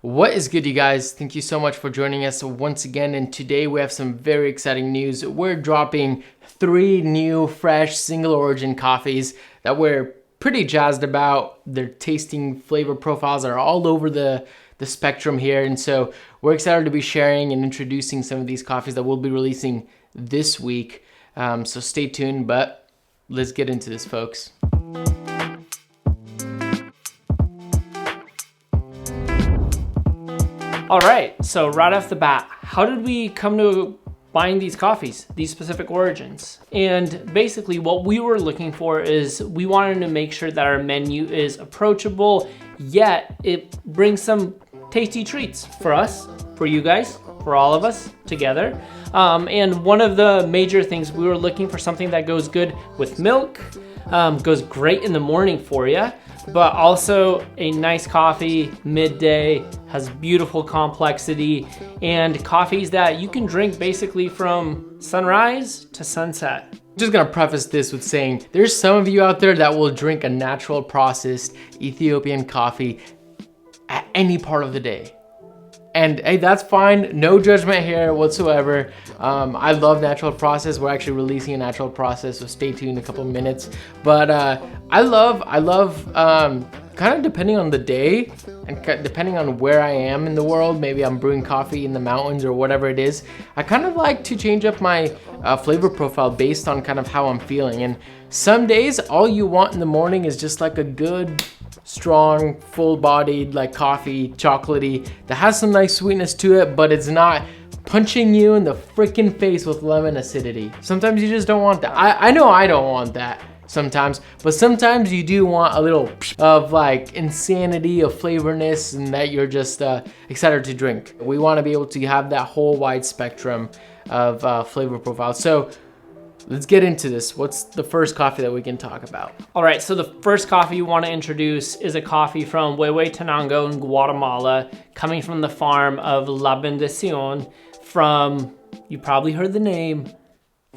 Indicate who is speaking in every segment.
Speaker 1: What is good, you guys? Thank you so much for joining us once again, and today we have some very exciting news. We're dropping 3 new fresh single origin coffees that we're pretty jazzed about. Their tasting flavor profiles are all over the spectrum here, and so we're excited to be sharing and introducing some of these coffees that we'll be releasing this week. So stay tuned, but let's get into this, folks.
Speaker 2: All right, so right off the bat, how did we come to buying these coffees, these specific origins? And basically what we were looking for is we wanted to make sure that our menu is approachable, yet it brings some tasty treats for us, for you guys, for all of us together. And one of the major things, we were looking for something that goes good with milk, goes great in the morning for you, but also a nice coffee midday, has beautiful complexity, and coffees that you can drink basically from sunrise to sunset.
Speaker 1: I'm just gonna preface this with saying there's some of you out there that will drink a natural processed Ethiopian coffee at any part of the day. And hey, that's fine, no judgment here whatsoever. I love natural process. We're actually releasing a natural process, so stay tuned in a couple of minutes. But I love kind of depending on the day and depending on where I am in the world, maybe I'm brewing coffee in the mountains or whatever it is, I kind of like to change up my flavor profile based on kind of how I'm feeling. And some days, all you want in the morning is just like a good, strong, full-bodied, like coffee, chocolatey, that has some nice sweetness to it, but it's not punching you in the freaking face with lemon acidity. Sometimes you just don't want that. I know I don't want that sometimes, but sometimes you do want a little of like insanity of flavorness and that you're just excited to drink. We want to be able to have that whole wide spectrum of flavor profile. So let's get into this. What's the first coffee that we can talk about?
Speaker 2: All right, so the first coffee you want to introduce is a coffee from Huehuetenango in Guatemala, coming from the farm of La Bendición from, you probably heard the name,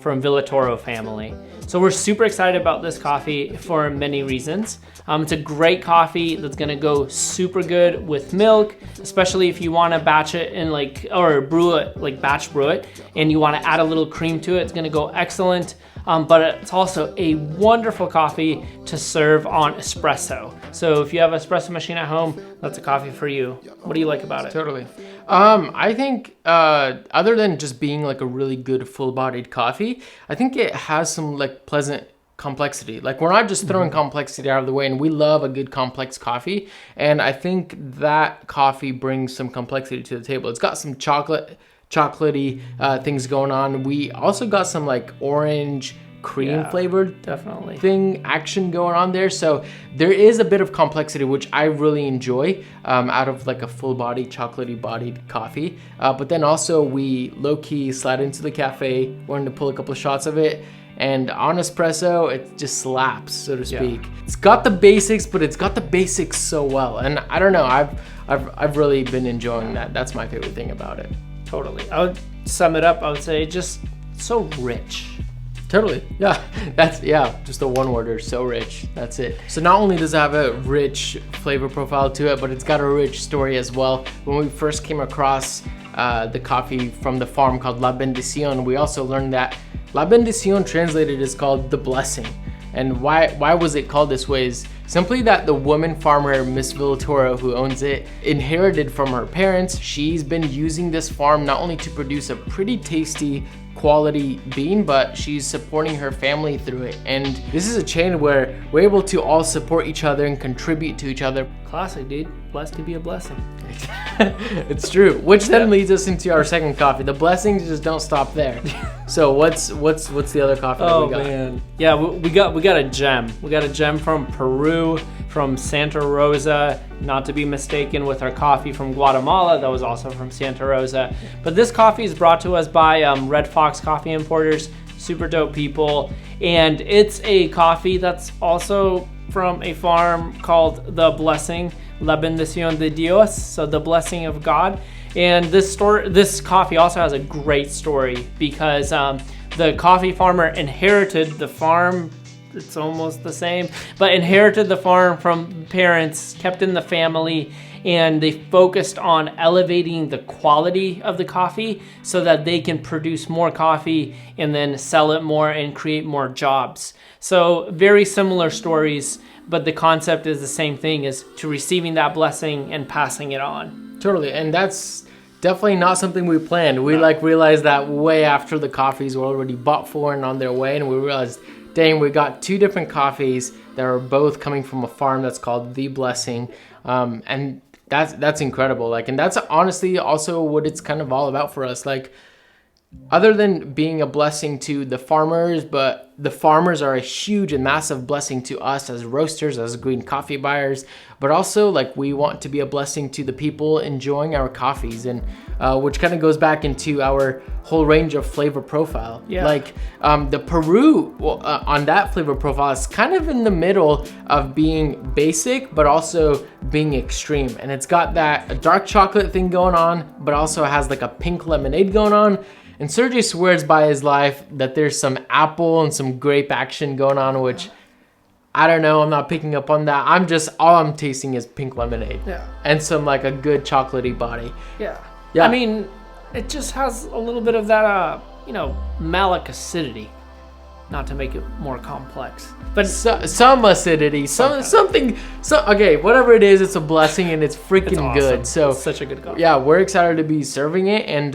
Speaker 2: from Villatoro family. So we're super excited about this coffee for many reasons. It's a great coffee that's gonna go super good with milk, especially if you wanna batch it in or brew it, like batch brew it, and you wanna add a little cream to it, it's gonna go excellent. But it's also a wonderful coffee to serve on espresso. So if you have an espresso machine at home, that's a coffee for you. What do you like about it?
Speaker 1: Totally. I think other than just being like a really good full-bodied coffee, I think it has some like pleasant complexity. Like we're not just throwing complexity out of the way, and we love a good complex coffee. And I think that coffee brings some complexity to the table. It's got some chocolatey things going on. We also got some like orange cream flavored
Speaker 2: definitely
Speaker 1: action going on there. So there is a bit of complexity, which I really enjoy out of like a full body chocolatey bodied coffee. But then also we low key slide into the cafe, wanted to pull a couple of shots of it. And on espresso, it just slaps, so to speak. It's got the basics, but it's got the basics so well. And I don't know, I've really been enjoying that. That's my favorite thing about it.
Speaker 2: Totally. I would sum it up, I would say just so rich.
Speaker 1: Totally, yeah, just a one-worder, so rich, that's it. So not only does it have a rich flavor profile to it, but it's got a rich story as well. When we first came across the coffee from the farm called La Bendición, we also learned that La Bendición translated is called the blessing. And why was it called this way is simply that the woman farmer, Miss Villatoro, who owns it, inherited from her parents. She's been using this farm not only to produce a pretty tasty quality bean, but she's supporting her family through it. And this is a chain where we're able to all support each other and contribute to each other.
Speaker 2: Classic, dude. Blessed to be a blessing.
Speaker 1: It's true. Which then leads us into our second coffee. The blessings just don't stop there. So what's the other coffee that we got? Oh man.
Speaker 2: Yeah, we got a gem. We got a gem from Peru, from Santa Rosa, not to be mistaken with our coffee from Guatemala that was also from Santa Rosa. But this coffee is brought to us by Red Fox Coffee Importers, super dope people. And it's a coffee that's also from a farm called The Blessing, La Bendición de Dios, so the blessing of God. And this coffee also has a great story because the coffee farmer inherited the farm it's almost the same, but inherited the farm from parents, kept in the family, and they focused on elevating the quality of the coffee so that they can produce more coffee and then sell it more and create more jobs. So very similar stories, but the concept is the same thing, is to receiving that blessing and passing it on.
Speaker 1: Totally, and that's definitely not something we planned. We realized that way after the coffees were already bought for and on their way, and we realized, dang, we got 2 different coffees that are both coming from a farm that's called The Blessing, and that's incredible. Like, and that's honestly also what it's kind of all about for us. Like, other than being a blessing to the farmers, but the farmers are a huge and massive blessing to us as roasters, as green coffee buyers, but also like we want to be a blessing to the people enjoying our coffees, and which kind of goes back into our whole range of flavor profile.
Speaker 2: Yeah.
Speaker 1: Like the Peru on that flavor profile is kind of in the middle of being basic, but also being extreme. And it's got that dark chocolate thing going on, but also has like a pink lemonade going on. And Sergey swears by his life that there's some apple and some grape action going on, which I don't know. I'm not picking up on that. All I'm tasting is pink lemonade.
Speaker 2: Yeah.
Speaker 1: And some like a good chocolatey body.
Speaker 2: Yeah.
Speaker 1: Yeah.
Speaker 2: I mean, it just has a little bit of that, malic acidity. Not to make it more complex, but
Speaker 1: some acidity, something. Okay, whatever it is, it's a blessing and it's freaking
Speaker 2: awesome.
Speaker 1: Good. So
Speaker 2: it's such a good coffee.
Speaker 1: Yeah, we're excited to be serving it, and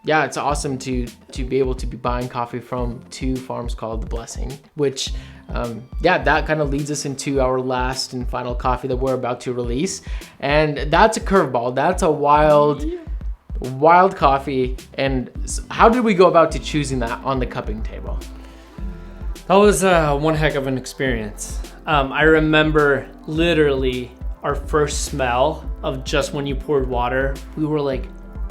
Speaker 1: it's awesome to be able to be buying coffee from 2 farms called The Blessing, which that kind of leads us into our last and final coffee that we're about to release, and that's a curveball. That's a wild coffee. And how did we go about to choosing that on the cupping table?
Speaker 2: That was one heck of an experience. I remember literally our first smell of just when you poured water, we were like,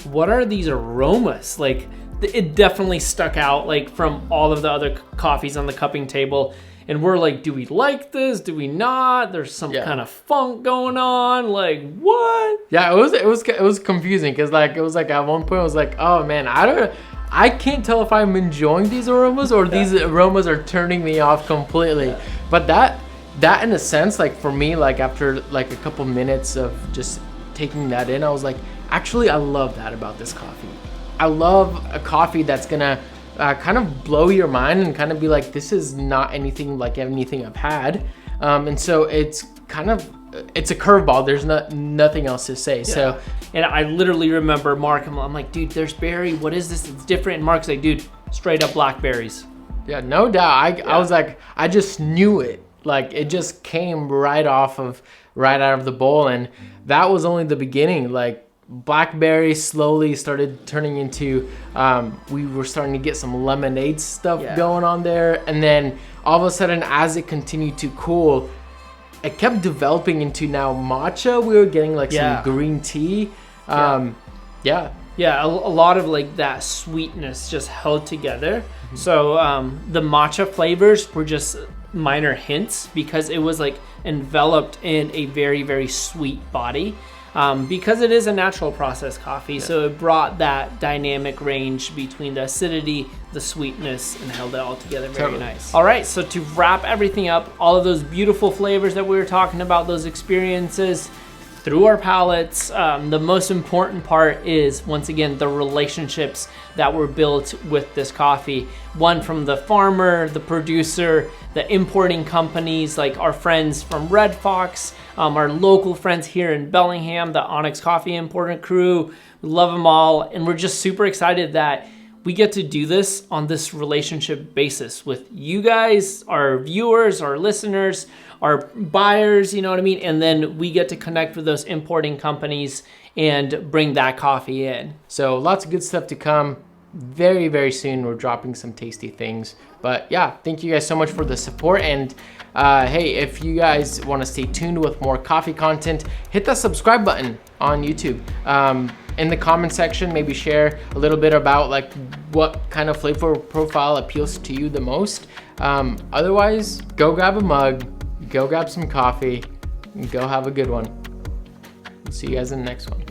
Speaker 2: what are these aromas? Like, it definitely stuck out like from all of the other coffees on the cupping table. And we're like, do we like this? Do we not? There's some kind of funk going on. Like, what?
Speaker 1: Yeah, it was confusing because it was like at one point I was like, oh man, I can't tell if I'm enjoying these aromas or these aromas are turning me off completely. Yeah. But that in a sense, like for me, like after like a couple minutes of just taking that in, I was like, actually, I love that about this coffee. I love a coffee that's gonna kind of blow your mind and kind of be like, this is not anything like anything I've had. And so it's a curveball. There's nothing else to say. Yeah. So,
Speaker 2: and I literally remember Mark, I'm like, dude, there's berry. What is this? It's different. And Mark's like, dude, straight up blackberries.
Speaker 1: Yeah, no doubt. I was like, I just knew it. Like it just came right out of the bowl, and that was only the beginning. Like blackberry slowly started turning into, we were starting to get some lemonade stuff going on there, and then all of a sudden, as it continued to cool, it kept developing into now matcha. We were getting like some green tea. A lot of like that sweetness just held together. Mm-hmm. So the matcha flavors were just minor hints because it was like enveloped in a very, very sweet body. Because it is a natural process coffee, so it brought that dynamic range between the acidity, the sweetness, and held it all together very nice. All right, so to wrap everything up, all of those beautiful flavors that we were talking about, those experiences through our palates, the most important part is, once again, the relationships that were built with this coffee. One from the farmer, the producer, the importing companies like our friends from Red Fox, our local friends here in Bellingham, the Onyx Coffee Importer crew. We love them all, and we're just super excited that we get to do this on this relationship basis with you guys, our viewers, our listeners, our buyers, you know what I mean? And then we get to connect with those importing companies and bring that coffee in. So lots of good stuff to come. Very, very soon we're dropping some tasty things. But yeah, thank you guys so much for the support. And hey, if you guys want to stay tuned with more coffee content, hit that subscribe button on YouTube. In the comment section, maybe share a little bit about like what kind of flavor profile appeals to you the most. Otherwise, go grab a mug, go grab some coffee, and go have a good one. See you guys in the next one.